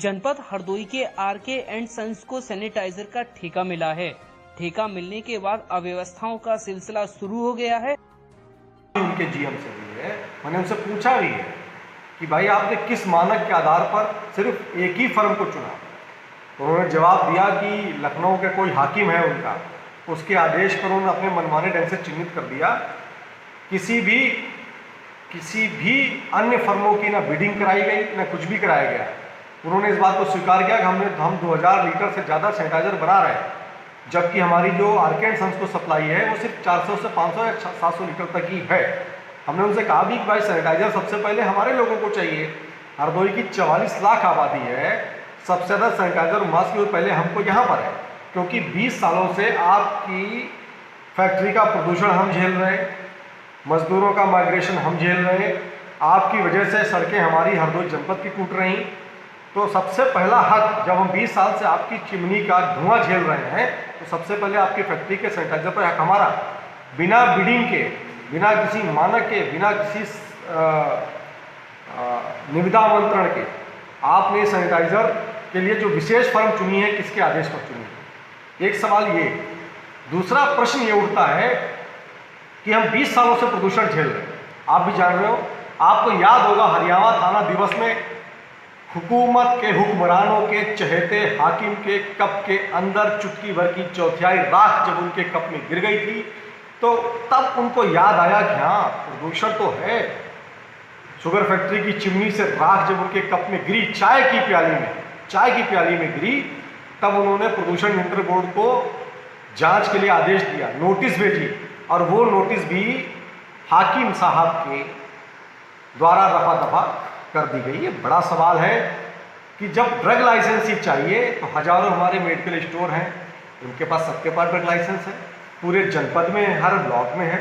जनपद हरदोई के RK and sons को सैनिटाइजर का ठेका मिला है। ठेका मिलने के बाद अव्यवस्थाओं का सिलसिला शुरू हो गया है। उनके जीएम से भी है, मैंने उनसे पूछा भी है कि भाई आपने किस मानक के आधार पर सिर्फ एक ही फर्म को चुना। तो उन्होंने जवाब दिया कि लखनऊ के कोई हाकिम है उनका, उसके आदेश पर उन्होंने अपने मनमाने ढंग से चिन्हित कर दिया। किसी भी अन्य फर्मों की ना बिडिंग कराई गई ना कुछ भी कराया गया। उन्होंने इस बात को स्वीकार किया कि हम 2000 लीटर से ज़्यादा सैनिटाइजर बना रहे हैं, जबकि हमारी जो आरके एंड सन्स को सप्लाई है वो सिर्फ 400 से 500 या 700 लीटर तक ही है। हमने उनसे कहा भी कि भाई सैनिटाइजर सबसे पहले हमारे लोगों को चाहिए। हरदोई की 44 लाख आबादी है, सबसे ज़्यादा सैनिटाइजर मास्क की पहले हमको यहाँ पर है, क्योंकि 20 सालों से आपकी फैक्ट्री का प्रदूषण हम झेल रहे हैं, मजदूरों का माइग्रेशन हम झेल रहे हैं, आपकी वजह से सड़कें हमारी हरदोई जनपद की टूट रही। तो सबसे पहला हक, जब हम 20 साल से आपकी चिमनी का धुआं झेल रहे हैं, तो सबसे पहले आपकी फैक्ट्री के सैनिटाइजर पर हक हमारा। बिना बिडिंग के, बिना किसी मानक के, बिना किसी निविदा आमंत्रण के आपने सैनिटाइजर के लिए जो विशेष फर्म चुनी है, किसके आदेश पर चुनी है? एक सवाल ये। दूसरा प्रश्न ये उठता है कि हम 20 सालों से प्रदूषण झेल रहे हैं, आप भी जान रहे हो। आपको याद होगा हरियाणा थाना दिवस में हुकूमत के हुक्मरानों के चहेते हाकिम के कप के अंदर चुटकी भर की चौथाई राख जब उनके कप में गिर गई थी, तो तब उनको याद आया कि हाँ, प्रदूषण तो है। शुगर फैक्ट्री की चिमनी से राख जब उनके कप में गिरी, चाय की प्याली में गिरी, तब उन्होंने प्रदूषण नियंत्रण बोर्ड को जांच के लिए आदेश दिया, नोटिस भेजी, और वो नोटिस भी हाकिम साहब के द्वारा रफा दफा कर दी गई। ये बड़ा सवाल है कि जब ड्रग लाइसेंस ही चाहिए तो हजारों हमारे मेडिकल स्टोर हैं, उनके पास, सबके पास ड्रग लाइसेंस है, पूरे जनपद में, हर ब्लॉक में है।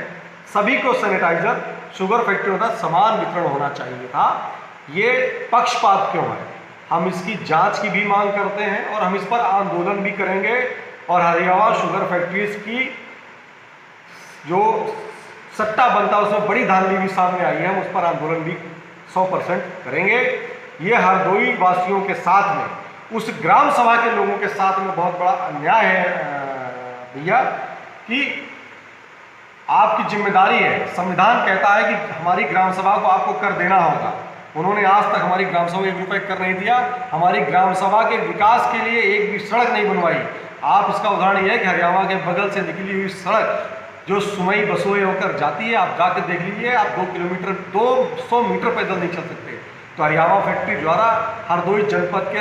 सभी को सैनिटाइजर शुगर फैक्ट्रियों का समान वितरण होना चाहिए था। ये पक्षपात क्यों है? हम इसकी जांच की भी मांग करते हैं और हम इस पर आंदोलन भी करेंगे। और हरियाणा शुगर फैक्ट्रीज की जो सट्टा बनता है उसमें बड़ी धांधली भी सामने आई है, हम उस पर आंदोलन भी 100% करेंगे। ये हरदोई वासियों के साथ में, उस ग्राम सभा के लोगों के साथ में बहुत बड़ा अन्याय है भैया, कि आपकी जिम्मेदारी है। संविधान कहता है कि हमारी ग्राम सभा को आपको कर देना होगा। उन्होंने आज तक हमारी ग्राम सभा को 1 रुपये कर नहीं दिया, हमारी ग्राम सभा के विकास के लिए एक भी सड़क नहीं बनवाई। आप इसका उदाहरण यह है कि हरियाणा के बगल से निकली हुई सड़क जो सुमई बसोई होकर जाती है, आप जाकर देख लीजिए, आप 200 मीटर पैदल नहीं चल सकते। तो हरियाणा फैक्ट्री द्वारा हरदोई जनपद के